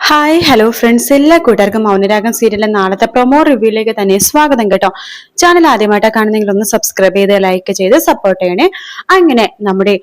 Hi hello friends, എല്ലാ കൂട്ടുകാർക്കും മൗനരാഗം സീരിയലിലെ നാളത്തെ പ്രൊമോ റിവ്യൂയിലേക്ക് തന്നെ സ്വാഗതം കേട്ടോ. ചാനൽ ആദ്യമായിട്ട് കാണുന്നെങ്കിൽ ഒന്ന് സബ്സ്ക്രൈബ് ചെയ്ത് ലൈക്ക് ചെയ്ത് സപ്പോർട്ട് ചെയ്യണേ. അങ്ങനെ നമ്മുടെ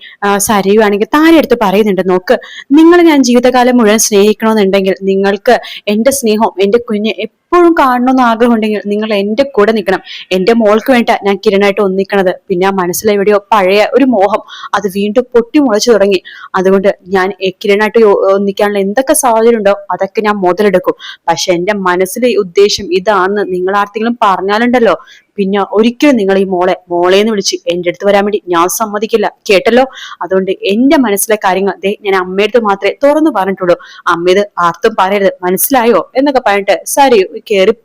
സരിയു ആണെങ്കിൽ താരെ എടുത്ത് പറയുന്നുണ്ട്, നോക്ക്, നിങ്ങൾ ഞാൻ ജീവിതകാലം മുഴുവൻ സ്നേഹിക്കണമെന്നുണ്ടെങ്കിൽ നിങ്ങൾക്ക് എന്റെ സ്നേഹവും എന്റെ കുഞ്ഞ് എപ്പോഴും കാണണമെന്ന് ആഗ്രഹം ഉണ്ടെങ്കിൽ നിങ്ങൾ എന്റെ കൂടെ നിൽക്കണം. എന്റെ മോൾക്ക് വേണ്ട ഞാൻ കിരണായിട്ട് ഒന്നിക്കണത്. പിന്നെ ആ മനസ്സിലെവിടെയോ പഴയ ഒരു മോഹം അത് വീണ്ടും പൊട്ടി മുളച്ചു തുടങ്ങി. അതുകൊണ്ട് ഞാൻ കിരണായിട്ട് ഒന്നിക്കാനുള്ള എന്തൊക്കെ സാഹചര്യം ഉണ്ടോ അതൊക്കെ ഞാൻ മുതലെടുക്കും. പക്ഷെ എന്റെ മനസ്സിലെ ഉദ്ദേശം ഇതാണെന്ന് നിങ്ങൾ ആർക്കെങ്കിലും പറഞ്ഞാലുണ്ടല്ലോ, പിന്നെ ഒരിക്കലും നിങ്ങൾ ഈ മോളേന്ന് വിളിച്ച് എന്റെ അടുത്ത് വരാൻ വേണ്ടി ഞാൻ സമ്മതിക്കില്ല, കേട്ടല്ലോ. അതുകൊണ്ട് എന്റെ മനസ്സിലെ കാര്യങ്ങൾ ഞാൻ അമ്മയടുത്ത് മാത്രമേ തുറന്നു പറഞ്ഞിട്ടുള്ളൂ. അമ്മ ഇത് ആർത്തും പറയരുത്, മനസ്സിലായോ എന്നൊക്കെ പറഞ്ഞിട്ട് സരിയു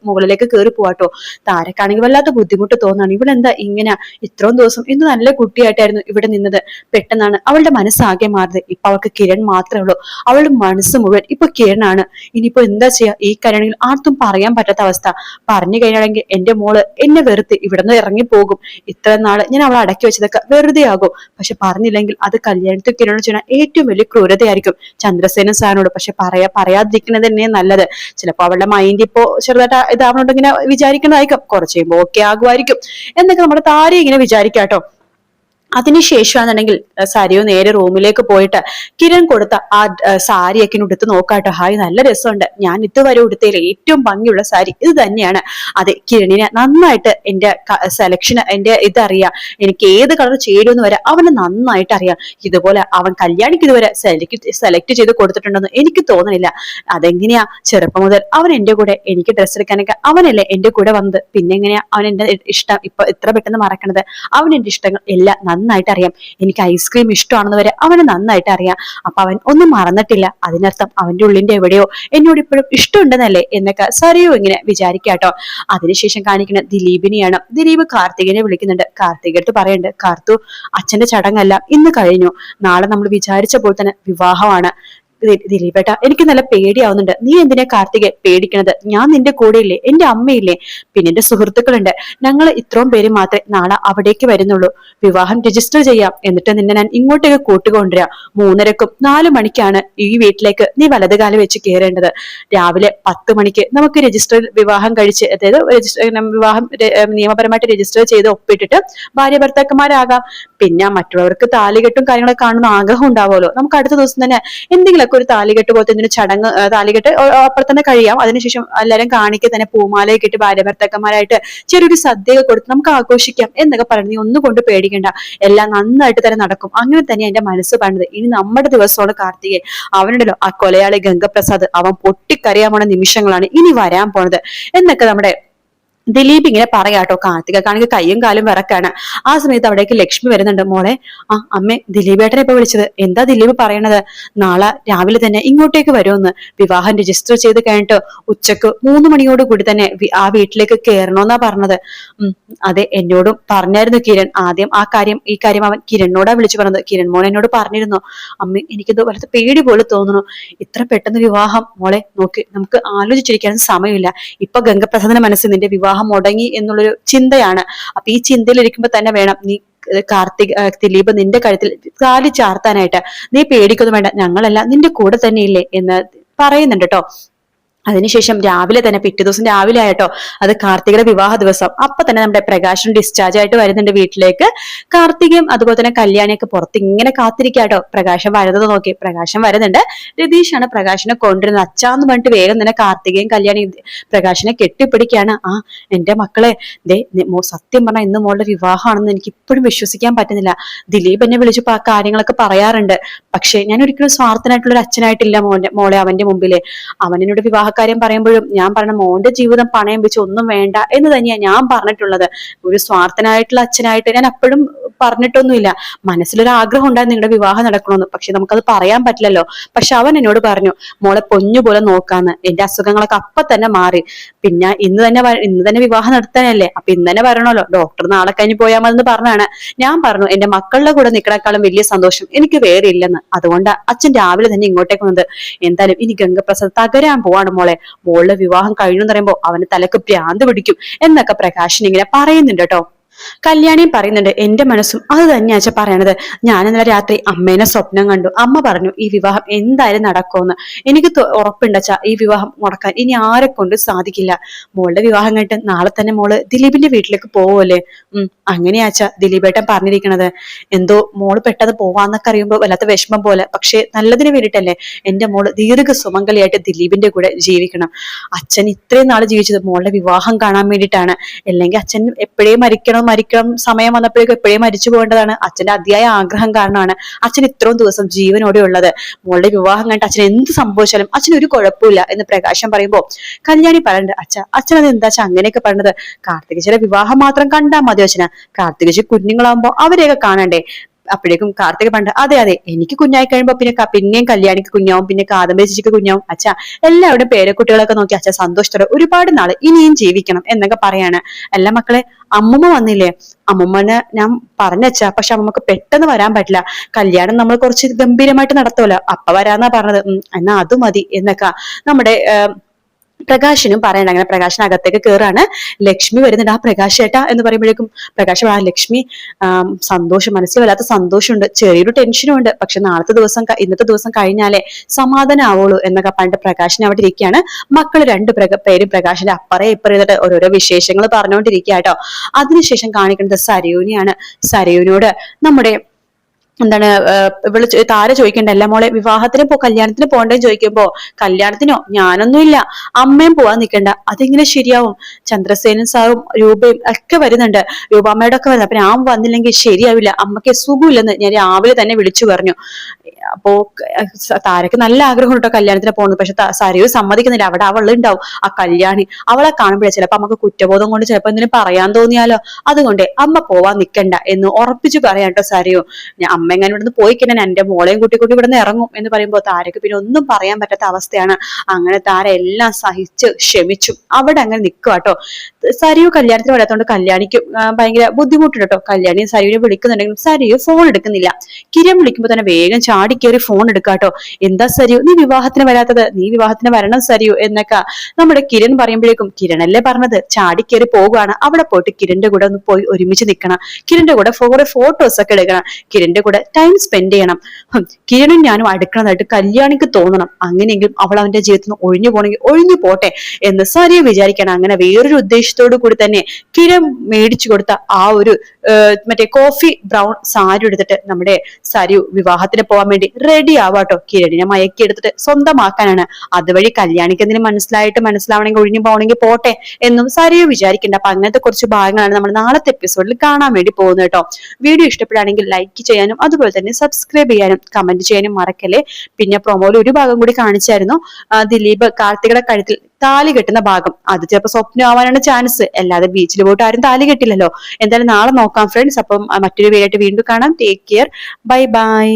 മുകളിലേക്ക് കയറി പോവാട്ടോ. താരക്കാണെങ്കിൽ വല്ലാത്ത ബുദ്ധിമുട്ട് തോന്നാണ്. ഇവളെന്താ ഇങ്ങനെ ഇത്രയും ദിവസം ഇന്ന് നല്ല കുട്ടിയായിട്ടായിരുന്നു ഇവിടെ നിന്നത്. പെട്ടെന്നാണ് അവളുടെ മനസ്സാകെ മാറിയത്. ഇപ്പൊ അവൾക്ക് കിരൺ മാത്രമേ ഉള്ളൂ. അവളുടെ മനസ്സ് മുഴുവൻ ഇപ്പൊ കിരണാണ്. ഇനിയിപ്പോ എന്താ ചെയ്യാ? ഈ കാര്യമാണെങ്കിൽ ആർക്കും പറയാൻ പറ്റാത്ത അവസ്ഥ. പറഞ്ഞു കഴിഞ്ഞാണെങ്കിൽ എന്റെ മോള് എന്നെ വെറുത്ത് ഇവിടുന്ന് ഇറങ്ങി പോകും. ഇത്ര നാള് ഞാൻ അവളെ അടക്കി വെച്ചതൊക്കെ വെറുതെ ആകും. പക്ഷെ പറഞ്ഞില്ലെങ്കിൽ അത് കല്യാണത്തിൽ കിരണം ചെയ്യുന്ന ഏറ്റവും വലിയ ക്രൂരതയായിരിക്കും ചന്ദ്രസേന സാറിനോട്. പക്ഷെ പറയാതിരിക്കുന്നത് തന്നെ നല്ലത്. ചിലപ്പോ അവളുടെ മൈൻഡ് ഇപ്പോ ചെറുതായിട്ട് ഇതാവണോണ്ട് ഇങ്ങനെ വിചാരിക്കുന്നതായിരിക്കും. കുറച്ച് കഴിയുമ്പോ ഓക്കെ ആകുമായിരിക്കും എന്നൊക്കെ നമ്മുടെ താരം ഇങ്ങനെ വിചാരിക്കാട്ടോ. അതിനുശേഷമാണെന്നുണ്ടെങ്കിൽ സരിയു നേരെ റൂമിലേക്ക് പോയിട്ട് കിരൺ കൊടുത്ത ആ സാരിയൊക്കെ ഉടുത്ത് നോക്കാട്ടോ. ഹായ്, നല്ല രസമുണ്ട്, ഞാൻ ഇതുവരെ ഉടുത്തതിൽ ഏറ്റവും ഭംഗിയുള്ള സാരി ഇത് തന്നെയാണ്. അതെ, കിരണിനെ നന്നായിട്ട് എന്റെ സെലക്ഷൻ എന്റെ ഇതറിയാം. എനിക്ക് ഏത് കളർ ചേരുമെന്ന് വരെ അവന് നന്നായിട്ട് അറിയാം. ഇതുപോലെ അവൻ കല്യാണിക്ക് ഇതുവരെ സെലക്ട് ചെയ്ത് കൊടുത്തിട്ടുണ്ടെന്ന് എനിക്ക് തോന്നുന്നില്ല. അതെങ്ങനെയാ? ചെറുപ്പം മുതൽ അവൻ എന്റെ കൂടെ എനിക്ക് ഡ്രസ്സ് എടുക്കാനൊക്കെ അവനല്ലേ എന്റെ കൂടെ വന്നത്. പിന്നെ എങ്ങനെയാ അവൻ എന്റെ ഇഷ്ടം ഇപ്പൊ ഇത്ര പെട്ടെന്ന് മറക്കണത്? അവൻ എന്റെ ഇഷ്ടങ്ങൾ എല്ലാം നന്നായിട്ട് അറിയാം. എനിക്ക് ഐസ്ക്രീം ഇഷ്ടമാണെന്ന് വരെ അവന് നന്നായിട്ട് അറിയാം. അപ്പൊ അവൻ ഒന്നും മറന്നിട്ടില്ല. അതിനർത്ഥം അവന്റെ ഉള്ളിന്റെ എവിടെയോ എന്നോട് ഇപ്പോഴും ഇഷ്ടമുണ്ടെന്നല്ലേ എന്നൊക്കെ സരിയു ഇങ്ങനെ വിചാരിക്കാട്ടോ. അതിനുശേഷം കാണിക്കുന്ന ദിലീപിനെയാണ്. ദിലീപ് കാർത്തികനെ വിളിക്കുന്നുണ്ട്. കാർത്തികടുത്ത് പറയുന്നുണ്ട്, കാർത്തു, അച്ഛന്റെ ചടങ്ങെല്ലാം ഇന്ന് കഴിഞ്ഞു. നാളെ നമ്മൾ വിചാരിച്ച പോലെ തന്നെ വിവാഹമാണ്. ദിലീപേട്ട, എനിക്ക് നല്ല പേടിയാവുന്നുണ്ട്. നീ എന്തിനാ കാർത്തികെ പേടിക്കണത്? ഞാൻ നിന്റെ കൂടെ ഇല്ലേ? എന്റെ അമ്മയില്ലേ? പിന്നെ എന്റെ സുഹൃത്തുക്കളുണ്ട്. ഞങ്ങൾ ഇത്രയും പേര് മാത്രമേ നാളെ അവിടേക്ക് വരുന്നുള്ളൂ. വിവാഹം രജിസ്റ്റർ ചെയ്യാം, എന്നിട്ട് നിന്നെ ഞാൻ ഇങ്ങോട്ടേക്ക് കൂട്ടുകൊണ്ടുവരാം. 3:30ക്കും 4 മണിക്കാണ് ഈ വീട്ടിലേക്ക് നീ വലതുകാലം വെച്ച് കയറേണ്ടത്. രാവിലെ 10 മണിക്ക് നമുക്ക് രജിസ്റ്റർ വിവാഹം കഴിച്ച്, അതായത് വിവാഹം നിയമപരമായിട്ട് രജിസ്റ്റർ ചെയ്ത് ഒപ്പിട്ടിട്ട് ഭാര്യ ഭർത്താക്കന്മാരാകാം. പിന്നെ മറ്റുള്ളവർക്ക് താലികെട്ടും കാര്യങ്ങളൊക്കെ കാണുന്ന ആഗ്രഹം ഉണ്ടാവുമല്ലോ. നമുക്ക് അടുത്ത ദിവസം തന്നെ എന്തെങ്കിലുമൊക്കെ ഒരു താലികെട്ട് പോലത്തെ എന്തെങ്കിലും ചടങ്ങ്, താലികെട്ട് അപ്പോൾ തന്നെ കഴിയാം. അതിനുശേഷം എല്ലാവരും കാണിക്കെ തന്നെ പൂമാലയൊക്കെ ഇട്ട് ഭാര്യ ഭർത്താക്കന്മാരായിട്ട് ചെറിയൊരു സദ്യയൊക്കെ കൊടുത്ത് നമുക്ക് ആഘോഷിക്കാം എന്നൊക്കെ പറഞ്ഞു. നീ ഒന്നും കൊണ്ട് പേടിക്കണ്ട, എല്ലാം നന്നായിട്ട് തന്നെ നടക്കും. അങ്ങനെ തന്നെ എന്റെ മനസ്സ് പറഞ്ഞത്. ഇനി നമ്മുടെ ദിവസമാണ് കാർത്തികേ. അവനുണ്ടല്ലോ ആ കൊലയാളി ഗംഗപ്രസാദ്, അവൻ പൊട്ടിക്കരയാൻ പോണ നിമിഷങ്ങളാണ് ഇനി വരാൻ പോണത് എന്നൊക്കെ നമ്മുടെ ദിലീപ് ഇങ്ങനെ പറയാട്ടോ. കാർത്തികക്കാണെങ്കിൽ കയ്യും കാലും വിറക്കാണ്. ആ സമയത്ത് അവിടേക്ക് ലക്ഷ്മി വരുന്നുണ്ട്. മോളെ, ആ അമ്മേ, ദിലീപേട്ടനെ ഇപ്പൊ വിളിച്ചത്. എന്താ ദിലീപ് പറയണത്? നാളെ രാവിലെ തന്നെ ഇങ്ങോട്ടേക്ക് വരുമെന്ന്. വിവാഹം രജിസ്റ്റർ ചെയ്ത് കഴിഞ്ഞിട്ട് ഉച്ചക്ക് 3 മണിയോട് കൂടി തന്നെ ആ വീട്ടിലേക്ക് കയറണമെന്നാ പറഞ്ഞത്. അതെ, എന്നോടും പറഞ്ഞായിരുന്നു കിരൺ. ആദ്യം ഈ കാര്യം അവൻ കിരണിനോടാ വിളിച്ചു പറഞ്ഞത്. കിരൺ മോൻ എന്നോട് പറഞ്ഞിരുന്നു. അമ്മ, എനിക്കിത് വലത്ത് പേടി പോലെ തോന്നുന്നു. ഇത്ര പെട്ടെന്ന് വിവാഹം? മോളെ നോക്ക്, നമുക്ക് ആലോചിച്ചിരിക്കാനും സമയമില്ല. ഇപ്പൊ ഗംഗപ്രസാദിന്റെ മനസ്സിൽ നിന്റെ വിവാഹം മുടങ്ങി എന്നുള്ളൊരു ചിന്തയാണ്. അപ്പൊ ഈ ചിന്തയിൽ ഇരിക്കുമ്പോ തന്നെ വേണം നീ ദിലീപ് നിന്റെ കഴുത്തിൽ താലി ചാർത്താനായിട്ട്. നീ പേടിക്കൊന്നും വേണ്ട, ഞങ്ങളെല്ലാം നിന്റെ കൂടെ തന്നെ ഇല്ലേ എന്ന് പറയുന്നുണ്ട് കേട്ടോ. അതിനുശേഷം രാവിലെ തന്നെ, പിറ്റേ ദിവസം രാവിലെ ആയിട്ടോ, അത് കാർത്തികയുടെ വിവാഹ ദിവസം. അപ്പൊ തന്നെ നമ്മുടെ പ്രകാശൻ ഡിസ്ചാർജ് ആയിട്ട് വരുന്നുണ്ട് വീട്ടിലേക്ക്. കാർത്തികയും അതുപോലെ തന്നെ കല്യാണിയൊക്കെ പുറത്ത് ഇങ്ങനെ കാത്തിരിക്കാട്ടോ. പ്രകാശം വരുന്നത് നോക്കി. പ്രകാശം വരുന്നുണ്ട്. രതീഷാണ് പ്രകാശിനെ കൊണ്ടുവരുന്നത്. അച്ഛാന്ന് പറഞ്ഞിട്ട് വേഗം തന്നെ കാർത്തികയും കല്യാണി പ്രകാശിനെ കെട്ടിപ്പിടിക്കാണ്. ആ എന്റെ മക്കളെ, സത്യം പറഞ്ഞാൽ ഇന്ന് മോളുടെ വിവാഹമാണെന്ന് എനിക്ക് ഇപ്പോഴും വിശ്വസിക്കാൻ പറ്റുന്നില്ല. ദിലീപ് എന്നെ വിളിച്ചപ്പോ ആ കാര്യങ്ങളൊക്കെ പറയാറുണ്ട്. പക്ഷെ ഞാൻ ഒരിക്കലും സ്വാർത്ഥനായിട്ടുള്ള ഒരു അച്ഛനായിട്ടില്ല മോളെ അവന്റെ മുമ്പില്. അവനോട് വിവാഹകാര്യം പറയുമ്പോഴും ഞാൻ പറഞ്ഞ മോന്റെ ജീവിതം പണയം വെച്ച് ഒന്നും വേണ്ട എന്ന് തന്നെയാണ് ഞാൻ പറഞ്ഞിട്ടുള്ളത്. ഒരു സ്വാർത്ഥനായിട്ടുള്ള അച്ഛനായിട്ട് ഞാൻ അപ്പോഴും പറഞ്ഞിട്ടൊന്നുമില്ല. മനസ്സിലൊരു ആഗ്രഹം ഉണ്ടായിരുന്നു നിങ്ങളുടെ വിവാഹം നടക്കണമെന്ന്. പക്ഷെ നമുക്കത് പറയാൻ പറ്റില്ലല്ലോ. പക്ഷെ അവൻ എന്നോട് പറഞ്ഞു, മോളെ പൊന്നുപോലെ നോക്കാന്ന്. എന്റെ അസുഖങ്ങളൊക്കെ അപ്പൊ തന്നെ മാറി. പിന്നെ ഇന്ന് തന്നെ വിവാഹം നടത്താനല്ലേ, അപ്പൊ ഇന്ന് തന്നെ വരണമല്ലോ. ഡോക്ടർ നാളെ കഴിഞ്ഞ് പോയാൽ മതി എന്ന് പറഞ്ഞാണ്. ഞാൻ പറഞ്ഞു, എന്റെ മക്കളുടെ കൂടെ നിൽക്കണേക്കാളും വലിയ സന്തോഷം എനിക്ക് വേറെ ഇല്ലെന്ന്. അതുകൊണ്ട് അച്ഛൻ രാവിലെ തന്നെ ഇങ്ങോട്ടേക്ക് വന്നത്. എന്തായാലും ഇനി ഗംഗപ്രസാദ് തകരാൻ പോവാണ് മോളെ. മോളുടെ വിവാഹം കഴിഞ്ഞു എന്ന് പറയുമ്പോ അവന് തലക്ക് ഭ്രാന്ത് പിടിക്കും എന്നൊക്കെ പ്രകാശൻ ഇങ്ങനെ പറയുന്നുണ്ട് കേട്ടോ. കല്യാണിയും പറയുന്നുണ്ട് എന്റെ മനസ്സും അത് തന്നെയാ അച്ഛാ പറയണത്. ഞാൻ ഇന്നലെ രാത്രി അമ്മേനെ സ്വപ്നം കണ്ടു. അമ്മ പറഞ്ഞു ഈ വിവാഹം എന്തായാലും നടക്കുമെന്ന്. എനിക്ക് ഉറപ്പുണ്ട് അച്ഛാ ഈ വിവാഹം മുടക്കാൻ ഇനി ആരെ കൊണ്ട് സാധിക്കില്ല. മോളുടെ വിവാഹം കഴിഞ്ഞിട്ട് നാളെ തന്നെ മോള് ദിലീപിന്റെ വീട്ടിലേക്ക് പോവുമല്ലേ? അങ്ങനെയാ അച്ഛാ ദിലീപേട്ടൻ പറഞ്ഞിരിക്കണത്. എന്തോ മോള് പെട്ടെന്ന് പോവാന്നൊക്കെ അറിയുമ്പോ വല്ലാത്ത വിഷമം പോലെ. പക്ഷെ നല്ലതിന് വേണ്ടിയിട്ടല്ലേ എന്റെ മോള് ദീർഘ സുമംഗലിയായിട്ട് ദിലീപിന്റെ കൂടെ ജീവിക്കണം. അച്ഛൻ ഇത്രയും നാള് ജീവിച്ചത് മോളുടെ വിവാഹം കാണാൻ വേണ്ടിയിട്ടാണ്. അല്ലെങ്കിൽ അച്ഛൻ എപ്പോഴേ മരിക്കണം സമയം വന്നപ്പോഴേക്കും എപ്പോഴേ മരിച്ചു പോകേണ്ടതാണ്. അച്ഛന്റെ അതിയായ ആഗ്രഹം കാരണമാണ് അച്ഛൻ ഇത്രയും ദിവസം ജീവനോടെ ഉള്ളത്. മോളുടെ വിവാഹം കണ്ടിട്ട് അച്ഛൻ എന്ത് സംഭവിച്ചാലും അച്ഛൻ ഒരു കുഴപ്പമില്ല എന്ന് പ്രകാശം പറയുമ്പോ കല്യാണി പറയണ്ട് അച്ഛൻ അത് എന്താ അങ്ങനെയൊക്കെ പറഞ്ഞത്? കാർത്തികേച്ചിയുടെ വിവാഹം മാത്രം കണ്ടാൽ മതി അച്ഛന. കാർത്തികേച്ചി കുഞ്ഞുങ്ങളാകുമ്പോ അവരെയൊക്കെ കാണണ്ടേ? അപ്പോഴേക്കും കാർത്തിക പണ്ട് അതെ അതെ എനിക്ക് കുഞ്ഞായി കഴിയുമ്പോ പിന്നെയും കല്യാണിക്ക് കുഞ്ഞാവും, പിന്നെ കാദംബരി ചേച്ചിക്ക് കുഞ്ഞാവും. അച്ഛാ എല്ലാവരുടെയും പേരക്കുട്ടികളൊക്കെ നോക്കി അച്ഛൻ സന്തോഷത്തോടെ ഒരുപാട് നാള് ഇനിയും ജീവിക്കണം എന്നൊക്കെ പറയാണ്. എല്ലാ മക്കളെ അമ്മമ്മ വന്നില്ലേ? അമ്മമ്മനെ ഞാൻ പറഞ്ഞച്ചാ, പക്ഷെ അമ്മമ്മക്ക് പെട്ടെന്ന് വരാൻ പറ്റില്ല. കല്യാണം നമ്മൾ കുറച്ച് ഗംഭീരമായിട്ട് നടത്തുമല്ലോ, അപ്പ വരാന്നാ പറഞ്ഞത്. എന്നാ അത് മതി എന്നൊക്കെ നമ്മുടെ പ്രകാശനും പറയണ്ട. അങ്ങനെ പ്രകാശൻ അകത്തേക്ക് കയറാണ്. ലക്ഷ്മി വരുന്നുണ്ട്. പ്രകാശ് ചേട്ടാ എന്ന് പറയുമ്പോഴേക്കും പ്രകാശ് ലക്ഷ്മി സന്തോഷം, മനസ്സിൽ വല്ലാത്ത സന്തോഷമുണ്ട്, ചെറിയൊരു ടെൻഷനും ഉണ്ട്. പക്ഷെ ഇന്നത്തെ ദിവസം കഴിഞ്ഞാലേ സമാധാനം ആവുള്ളൂ എന്നൊക്കെ പറഞ്ഞിട്ട് പ്രകാശിനെ അവിടെ ഇരിക്കുകയാണ്. മക്കൾ പേരും പ്രകാശിന്റെ അപ്പറേ ഇപ്പറേ ചെയ്തിട്ട് ഓരോരോ വിശേഷങ്ങൾ പറഞ്ഞുകൊണ്ടിരിക്കുക കേട്ടോ. അതിനുശേഷം കാണിക്കുന്നത് സരയുവിനെയാണ്. സരയുവിനോട് നമ്മുടെ എന്താണ് ഇവള് താര ചോദിക്കണ്ട അല്ല മോളെ കല്യാണത്തിന് പോകണ്ടേന്ന് ചോദിക്കുമ്പോ കല്യാണത്തിനോ ഞാനൊന്നുമില്ല, അമ്മയും പോവാൻ നിൽക്കണ്ട. അതെങ്ങനെ ശരിയാവും? ചന്ദ്രസേനൻ സാറും രൂപയും ഒക്കെ വരുന്നുണ്ട്, രൂപാമ്മയുടെ ഒക്കെ വരുന്നത്. അപ്പൊ ഞാൻ വന്നില്ലെങ്കിൽ ശരിയാവില്ല, അമ്മയ്ക്ക് സുഖമില്ലെന്ന് ഞാൻ രാവിലെ തന്നെ വിളിച്ചു പറഞ്ഞു. അപ്പോ താരക്ക് നല്ല ആഗ്രഹം കേട്ടോ കല്യാണത്തിന് പോകുന്നത്. പക്ഷെ സരയു സമ്മതിക്കുന്നില്ല. അവിടെ അവളുണ്ടാവും, ആ കല്യാണി. അവളെ കാണുമ്പോഴേ ചിലപ്പോ നമുക്ക് കുറ്റബോധം കൊണ്ട് ചിലപ്പോ എന്തിനും പറയാൻ തോന്നിയാലോ, അതുകൊണ്ട് അമ്മ പോവാൻ നിൽക്കണ്ട എന്ന് ഉറപ്പിച്ചു പറയാം കേട്ടോ സരയു. അമ്മ എങ്ങനെ ഇവിടുന്ന് പോയി കഴിഞ്ഞാൽ എന്റെ മോളെയും കൂട്ടി ഇവിടുന്ന് ഇറങ്ങും എന്ന് പറയുമ്പോൾ താരക്ക് പിന്നെ ഒന്നും പറയാൻ പറ്റാത്ത അവസ്ഥയാണ്. അങ്ങനെ താര എല്ലാം സഹിച്ച് ക്ഷമിച്ചു അവിടെ അങ്ങനെ നിൽക്കുക കേട്ടോ. സരയു കല്യാണത്തിന് വരാത്തോണ്ട് കല്യാണിക്ക് ഭയങ്കര ബുദ്ധിമുട്ടുണ്ട് കേട്ടോ. കല്യാണി സരയുവിനെ വിളിക്കുന്നുണ്ടെങ്കിലും സരയു ഫോൺ എടുക്കുന്നില്ല. കിരൺ വിളിക്കുമ്പോ തന്നെ വേഗം ചാടിക്കേറി ഫോൺ എടുക്കാട്ടോ. എന്താ സരയു നീ വിവാഹത്തിന് വരാത്തത്? നീ വിവാഹത്തിന് വരണം സരയു എന്നൊക്കെ നമ്മുടെ കിരൺ പറയുമ്പോഴേക്കും കിരണല്ലേ പറഞ്ഞത്, ചാടിക്കേറി പോകുകയാണ്. അവിടെ പോയിട്ട് കിരണിന്റെ കൂടെ ഒന്ന് പോയി ഒരുമിച്ച് നിൽക്കണം. കിരണിന്റെ കൂടെ കുറെ ഫോട്ടോസ് ഒക്കെ എടുക്കണം. കിരണിന്റെ കൂടെ ടൈം സ്പെൻഡ് ചെയ്യണം. കിരണും ഞാനും അടുക്കണതായിട്ട് കല്യാണിക്ക് തോന്നണം. അങ്ങനെയെങ്കിലും അവൾ അവന്റെ ജീവിതത്തിൽ നിന്ന് ഒഴിഞ്ഞു പോകണമെങ്കിൽ ഒഴിഞ്ഞു പോട്ടെ എന്ന് സരയു വിചാരിക്കണം. അങ്ങനെ വേറൊരു ഉദ്ദേശത്തോടു കൂടി തന്നെ കിരൺ മേടിച്ചു കൊടുത്ത ആ ഒരു മറ്റേ കോഫി ബ്രൗൺ സാരി എടുത്തിട്ട് നമ്മുടെ സരയു വിവാഹത്തിന് പോകാൻ വേണ്ടി റെഡി ആവാട്ടോ. കിരണിനെ മയക്കി എടുത്തിട്ട് സ്വന്തമാക്കാനാണ്. അതുവഴി കല്യാണിക്ക് എന്തിനും മനസ്സിലാവണമെങ്കിൽ ഒഴിഞ്ഞു പോകണമെങ്കിൽ പോട്ടെ എന്നും സരയു വിചാരിക്കണ്ട. അപ്പൊ അങ്ങനത്തെ കുറച്ച് ഭാഗങ്ങളാണ് നമ്മൾ നാളത്തെ എപ്പിസോഡിൽ കാണാൻ വേണ്ടി പോകുന്നത് കേട്ടോ. വീഡിയോ ഇഷ്ടപ്പെടുകയാണെങ്കിൽ ലൈക്ക് ചെയ്യാനും അതുപോലെ തന്നെ സബ്സ്ക്രൈബ് ചെയ്യാനും കമന്റ് ചെയ്യാനും മറക്കല്ലേ. പിന്നെ പ്രൊമോയിൽ ഒരു ഭാഗം കൂടി കാണിച്ചായിരുന്നു, ദിലീപ് കാർത്തികയുടെ കഴുത്തിൽ താലി കെട്ടുന്ന ഭാഗം. അത് ചിലപ്പോൾ സ്വപ്നം ആവാനാണ് ചാൻസ്, അല്ലാതെ ബീച്ചിൽ പോയിട്ട് ആരും താലി കെട്ടില്ലല്ലോ. എന്തായാലും നാളെ നോക്കാം ഫ്രണ്ട്സ്. അപ്പം മറ്റൊരു വീഡിയോ ആയിട്ട് വീണ്ടും കാണാം. Take care, bye bye.